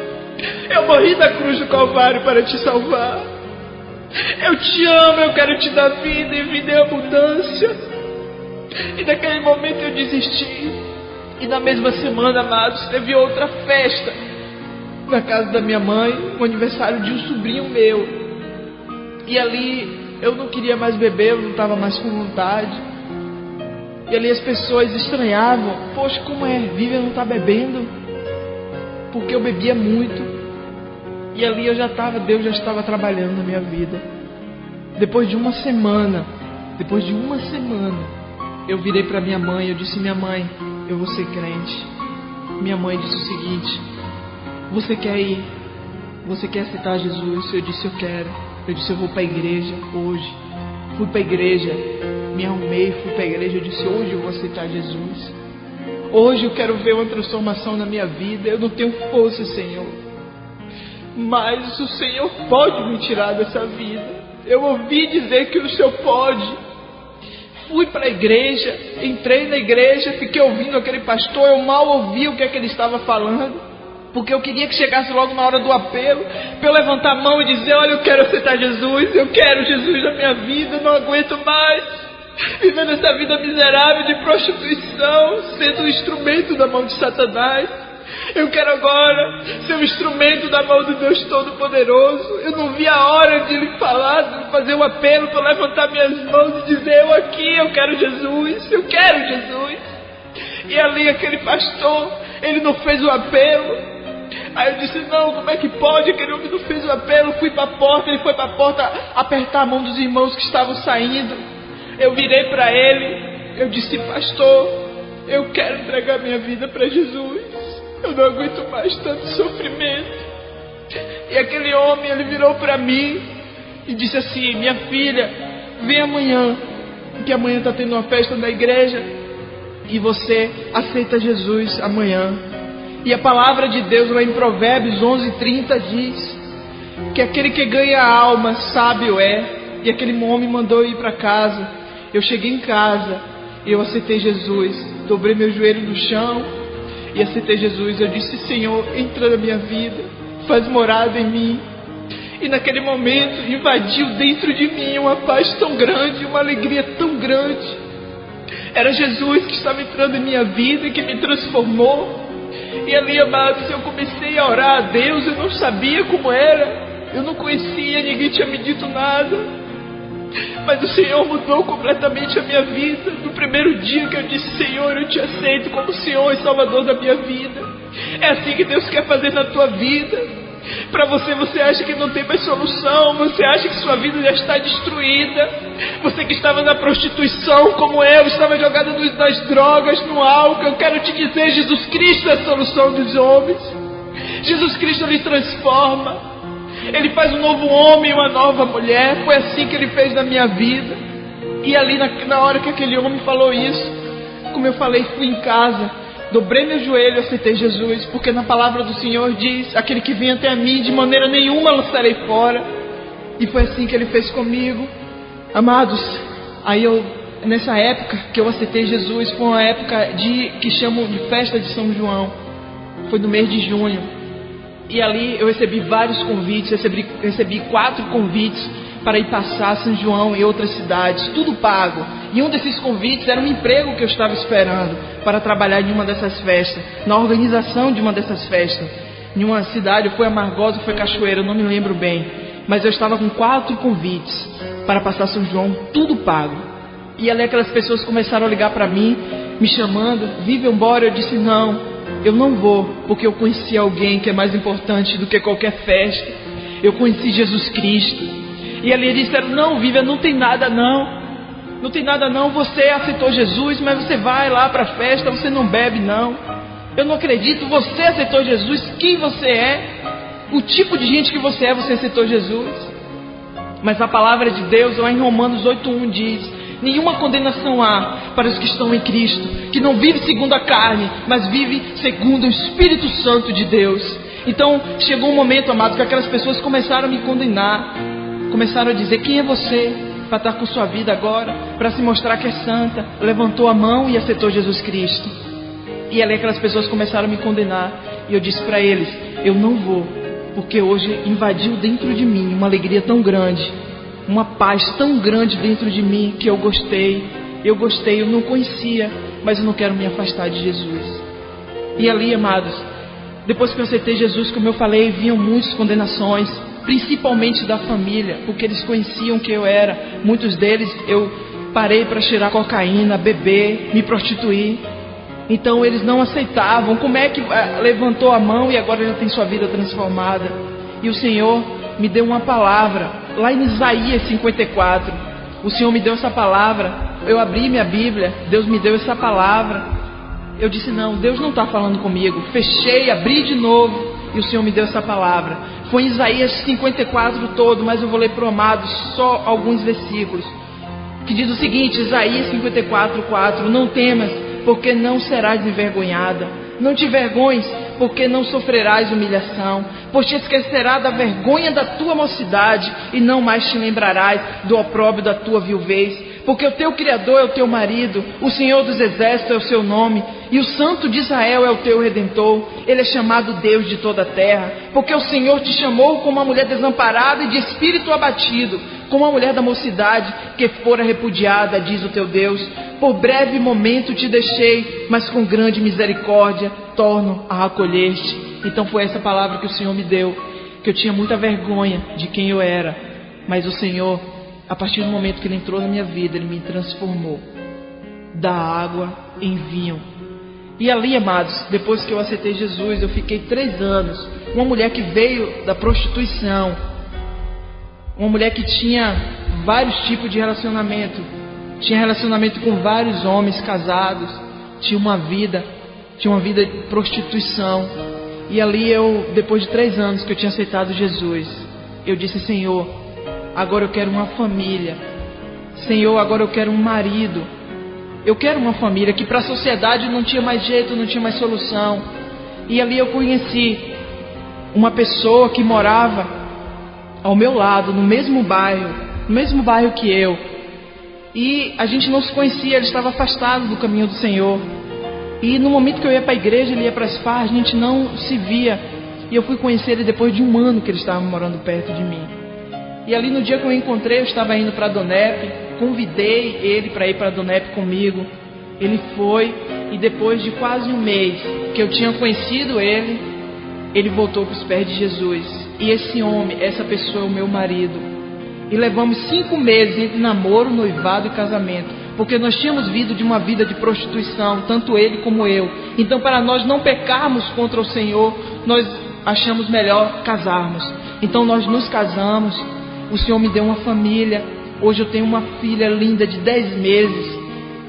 Eu morri na cruz do Calvário para te salvar. Eu te amo, eu quero te dar vida e vida em abundância. E naquele momento eu desisti. E na mesma semana, amados, teve outra festa na casa da minha mãe, o aniversário de um sobrinho meu. E ali eu não queria mais beber, eu não estava mais com vontade. E ali as pessoas estranhavam: poxa, como é? Vivian não está bebendo? Porque eu bebia muito. E ali Deus já estava trabalhando na minha vida. Depois de uma semana, eu virei para minha mãe, eu disse: minha mãe, eu vou ser crente. Minha mãe disse o seguinte: você quer ir? Você quer aceitar Jesus? Eu disse: eu quero. Eu disse: eu vou para a igreja hoje. Fui para a igreja, me arrumei, fui para a igreja. Eu disse: hoje eu vou aceitar Jesus. Hoje eu quero ver uma transformação na minha vida. Eu não tenho força, Senhor, mas o Senhor pode me tirar dessa vida. Eu ouvi dizer que o Senhor pode. Fui para a igreja, entrei na igreja, fiquei ouvindo aquele pastor. Eu mal ouvi o que é que ele estava falando, porque eu queria que chegasse logo na hora do apelo, para eu levantar a mão e dizer: olha, eu quero aceitar Jesus, eu quero Jesus na minha vida, não aguento mais vivendo essa vida miserável de prostituição, sendo um instrumento da mão de Satanás. Eu quero agora ser um instrumento da mão do Deus Todo-Poderoso. Eu não vi a hora de lhe falar, de fazer um apelo, para levantar minhas mãos e dizer: eu aqui, eu quero Jesus, eu quero Jesus. E ali aquele pastor, ele não fez o apelo. Aí eu disse: não, como é que pode? Aquele homem não fez o apelo. Fui para a porta, ele foi para a porta apertar a mão dos irmãos que estavam saindo. Eu virei para ele, eu disse: pastor, eu quero entregar minha vida para Jesus. Eu não aguento mais tanto sofrimento. E aquele homem, ele virou para mim e disse assim: minha filha, vem amanhã, que amanhã está tendo uma festa na igreja e você aceita Jesus amanhã. E a palavra de Deus lá em Provérbios 11:30 diz que aquele que ganha a alma sábio é. E aquele homem mandou eu ir para casa. Eu cheguei em casa e eu aceitei Jesus. Dobrei meu joelho no chão e aceitei Jesus. Eu disse: Senhor, entra na minha vida, faz morada em mim. E naquele momento invadiu dentro de mim uma paz tão grande, uma alegria tão grande. Era Jesus que estava entrando em minha vida e que me transformou. E ali, amados, eu comecei a orar a Deus. Eu não sabia como era, eu não conhecia, ninguém tinha me dito nada. Mas o Senhor mudou completamente a minha vida. No primeiro dia que eu disse: Senhor, eu te aceito como Senhor e Salvador da minha vida. É assim que Deus quer fazer na tua vida. Para você acha que não tem mais solução, você acha que sua vida já está destruída. Você que estava na prostituição como eu, estava jogada nas drogas, no álcool. Eu quero te dizer: Jesus Cristo é a solução dos homens. Jesus Cristo lhe transforma. Ele faz um novo homem e uma nova mulher. Foi assim que Ele fez na minha vida. E ali na hora que aquele homem falou isso, como eu falei, fui em casa, dobrei meu joelho e aceitei Jesus. Porque na palavra do Senhor diz: aquele que vem até a mim, de maneira nenhuma lançarei fora. E foi assim que Ele fez comigo. Amados, aí nessa época que eu aceitei Jesus, foi uma época que chamam de festa de São João. Foi no mês de junho. E ali eu recebi vários convites, recebi 4 convites para ir passar São João em outras cidades, tudo pago. E um desses convites era um emprego que eu estava esperando para trabalhar em uma dessas festas, na organização de uma dessas festas. Em uma cidade, foi Amargosa, foi Cachoeira, eu não me lembro bem. Mas eu estava com 4 convites para passar São João, tudo pago. E ali aquelas pessoas começaram a ligar para mim, me chamando: Vive embora. Eu disse: não, eu não vou, porque eu conheci alguém que é mais importante do que qualquer festa. Eu conheci Jesus Cristo. E ali eles disseram: não, Vivian, não tem nada não. Não tem nada não, você aceitou Jesus, mas você vai lá para a festa, você não bebe não. Eu não acredito, você aceitou Jesus, quem você é, o tipo de gente que você é, você aceitou Jesus. Mas a palavra de Deus, lá em Romanos 8:1 diz: nenhuma condenação há para os que estão em Cristo, que não vive segundo a carne, mas vive segundo o Espírito Santo de Deus. Então chegou um momento, amados, que aquelas pessoas começaram a me condenar. Começaram a dizer: quem é você para estar com sua vida agora, para se mostrar que é santa? Levantou a mão e aceitou Jesus Cristo. E ali aquelas pessoas começaram a me condenar. E eu disse para eles: eu não vou, porque hoje invadiu dentro de mim uma alegria tão grande, uma paz tão grande dentro de mim, que eu gostei, eu não conhecia, mas eu não quero me afastar de Jesus. E ali, amados, depois que eu aceitei Jesus, como eu falei, vinham muitas condenações, principalmente da família, porque eles conheciam quem eu era. Muitos deles, eu parei para cheirar cocaína, beber, me prostituir. Então eles não aceitavam. Como é que levantou a mão e agora já tem sua vida transformada? E o Senhor me deu uma palavra, lá em Isaías 54. O Senhor me deu essa palavra, eu abri minha Bíblia, Deus me deu essa palavra. Eu disse, não, Deus não está falando comigo. Fechei, abri de novo e o Senhor me deu essa palavra. Foi em Isaías 54 todo, mas eu vou ler para o amado só alguns versículos. Que diz o seguinte, Isaías 54:4, não temas, porque não serás envergonhada. Não te envergonhes, porque não sofrerás humilhação. Pois te esquecerás da vergonha da tua mocidade e não mais te lembrarás do opróbrio da tua viuvez. Porque o teu Criador é o teu marido, o Senhor dos Exércitos é o seu nome, e o Santo de Israel é o teu Redentor. Ele é chamado Deus de toda a terra, porque o Senhor te chamou como uma mulher desamparada e de espírito abatido, como a mulher da mocidade que fora repudiada, diz o teu Deus. Por breve momento te deixei, mas com grande misericórdia torno a acolher-te. Então foi essa palavra que o Senhor me deu, que eu tinha muita vergonha de quem eu era, mas o Senhor, a partir do momento que Ele entrou na minha vida, Ele me transformou da água em vinho. E ali, amados, depois que eu aceitei Jesus, eu fiquei 3 anos. Uma mulher que veio da prostituição, uma mulher que tinha vários tipos de relacionamento, tinha relacionamento com vários homens casados, tinha uma vida de prostituição. E ali eu, depois de 3 anos que eu tinha aceitado Jesus, eu disse, Senhor, agora eu quero uma família. Senhor, agora eu quero um marido. Eu quero uma família, que para a sociedade não tinha mais jeito, não tinha mais solução. E ali eu conheci uma pessoa que morava ao meu lado, no mesmo bairro que eu. E a gente não se conhecia, ele estava afastado do caminho do Senhor. E no momento que eu ia para a igreja, ele ia para as farras, a gente não se via. E eu fui conhecer ele depois de 1 ano que ele estava morando perto de mim. E ali no dia que eu encontrei, eu estava indo para a Donep, convidei ele para ir para a Donep comigo. Ele foi, e depois de quase 1 mês que eu tinha conhecido ele, ele voltou para os pés de Jesus. E esse homem, essa pessoa é o meu marido. E levamos 5 meses entre namoro, noivado e casamento, porque nós tínhamos vindo de uma vida de prostituição, tanto ele como eu. Então, para nós não pecarmos contra o Senhor, nós achamos melhor casarmos. Então nós nos casamos. O Senhor me deu uma família. Hoje eu tenho uma filha linda de 10 meses.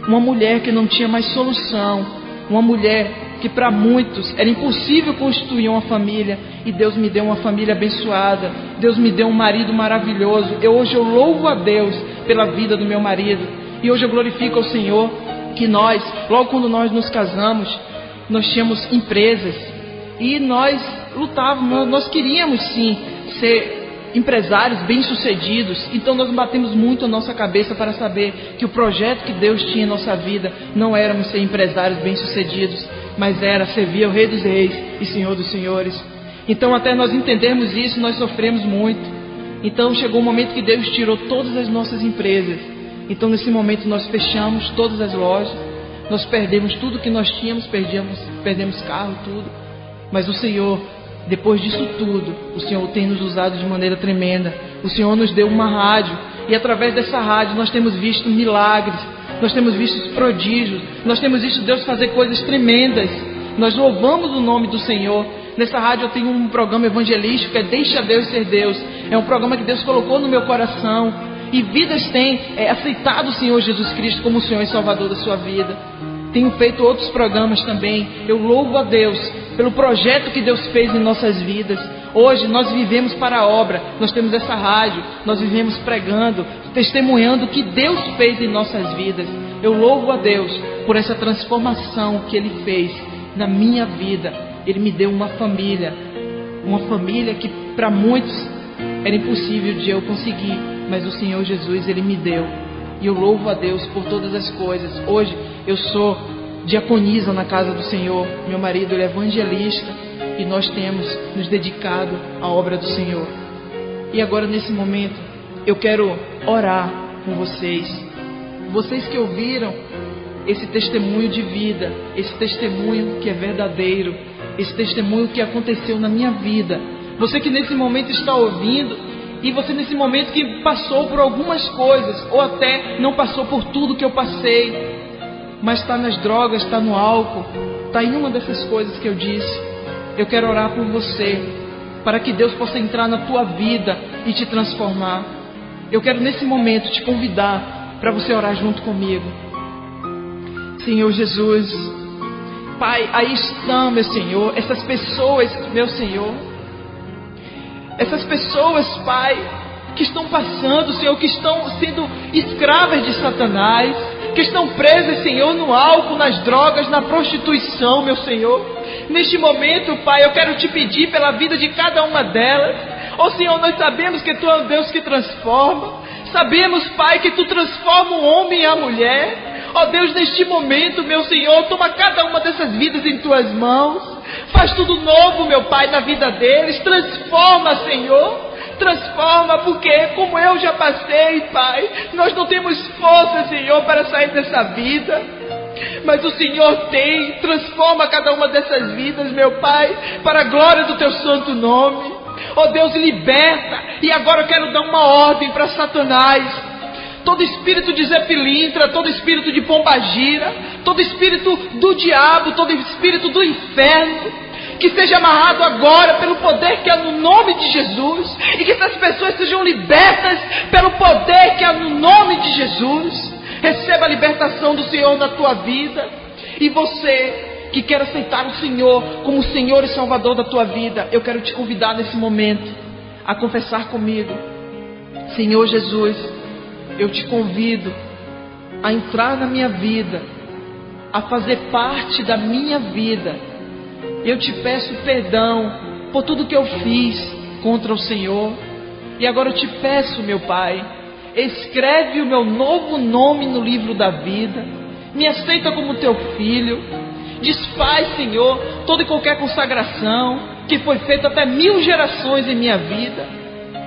Uma mulher que não tinha mais solução. Uma mulher que para muitos era impossível constituir uma família. E Deus me deu uma família abençoada. Deus me deu um marido maravilhoso. Hoje eu louvo a Deus pela vida do meu marido. E hoje eu glorifico ao Senhor que nós, logo quando nós nos casamos, nós tínhamos empresas. E nós lutávamos, nós queríamos sim ser empresários bem-sucedidos. Então nós batemos muito a nossa cabeça para saber que o projeto que Deus tinha em nossa vida não éramos ser empresários bem-sucedidos, mas era servir ao Rei dos Reis e Senhor dos Senhores. Então até nós entendermos isso, nós sofremos muito. Então chegou um momento que Deus tirou todas as nossas empresas. Então nesse momento nós fechamos todas as lojas, nós perdemos tudo que nós tínhamos, perdemos carro, tudo. Mas o Senhor, depois disso tudo, o Senhor tem nos usado de maneira tremenda. O Senhor nos deu uma rádio, e através dessa rádio nós temos visto milagres, nós temos visto prodígios, nós temos visto Deus fazer coisas tremendas. Nós louvamos o nome do Senhor. Nessa rádio eu tenho um programa evangelístico, que é Deixa Deus Ser Deus. É um programa que Deus colocou no meu coração, e vidas têm aceitado o Senhor Jesus Cristo como o Senhor e Salvador da sua vida. Tenho feito outros programas também. Eu louvo a Deus pelo projeto que Deus fez em nossas vidas. Hoje nós vivemos para a obra. Nós temos essa rádio, nós vivemos pregando, testemunhando o que Deus fez em nossas vidas. Eu louvo a Deus por essa transformação que Ele fez na minha vida. Ele me deu uma família que para muitos era impossível de eu conseguir, mas o Senhor Jesus, Ele me deu. E eu louvo a Deus por todas as coisas. Hoje eu sou diaconisa na casa do Senhor. Meu marido, ele é evangelista, e nós temos nos dedicado à obra do Senhor. E agora, nesse momento, eu quero orar com vocês. Vocês que ouviram esse testemunho de vida, esse testemunho que é verdadeiro, esse testemunho que aconteceu na minha vida. Você que nesse momento está ouvindo, e você nesse momento que passou por algumas coisas, ou até não passou por tudo que eu passei, mas está nas drogas, está no álcool, está em uma dessas coisas que eu disse. Eu quero orar por você. para que Deus possa entrar na tua vida e te transformar. Eu quero nesse momento te convidar para você orar junto comigo. Senhor Jesus, Pai, aí estão, meu Senhor, essas pessoas, meu Senhor, essas pessoas, Pai, que estão passando, Senhor, que estão sendo escravas de Satanás, que estão presas, Senhor, no álcool, nas drogas, na prostituição, meu Senhor. Neste momento, Pai, eu quero te pedir pela vida de cada uma delas. Ó Senhor, nós sabemos que Tu é o Deus que transforma. Sabemos, Pai, que Tu transforma o homem e a mulher. Ó Deus, neste momento, meu Senhor, toma cada uma dessas vidas em Tuas mãos. Faz tudo novo, meu Pai, na vida deles. Transforma, Senhor. Transforma, porque como eu já passei, Pai, nós não temos força, Senhor, para sair dessa vida, mas o Senhor tem. Transforma cada uma dessas vidas, meu Pai, para a glória do Teu santo nome. Ó Deus, liberta. E agora eu quero dar uma ordem para Satanás. Todo espírito de Zé Pilintra, todo espírito de pombagira, todo espírito do diabo, todo espírito do inferno, que seja amarrado agora pelo poder que há no nome de Jesus, e que essas pessoas sejam libertas pelo poder que há no nome de Jesus. Receba a libertação do Senhor na tua vida. E você que quer aceitar o Senhor como Senhor e Salvador da tua vida, eu quero te convidar nesse momento a confessar comigo: Senhor Jesus, eu te convido a entrar na minha vida, a fazer parte da minha vida. Eu te peço perdão por tudo que eu fiz contra o Senhor. E agora eu te peço, meu Pai, escreve o meu novo nome no livro da vida. Me aceita como teu filho. Desfaz, Senhor, toda e qualquer consagração que foi feita até 1000 gerações em minha vida.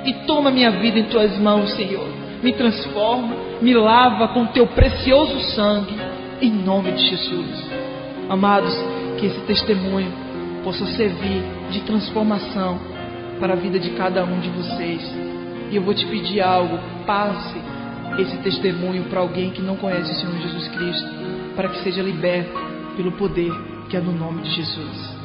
E toma minha vida em tuas mãos, Senhor. Me transforma, me lava com teu precioso sangue, em nome de Jesus. Amados, que esse testemunho possa servir de transformação para a vida de cada um de vocês. E eu vou te pedir algo: passe esse testemunho para alguém que não conhece o Senhor Jesus Cristo, para que seja liberto pelo poder que é no nome de Jesus.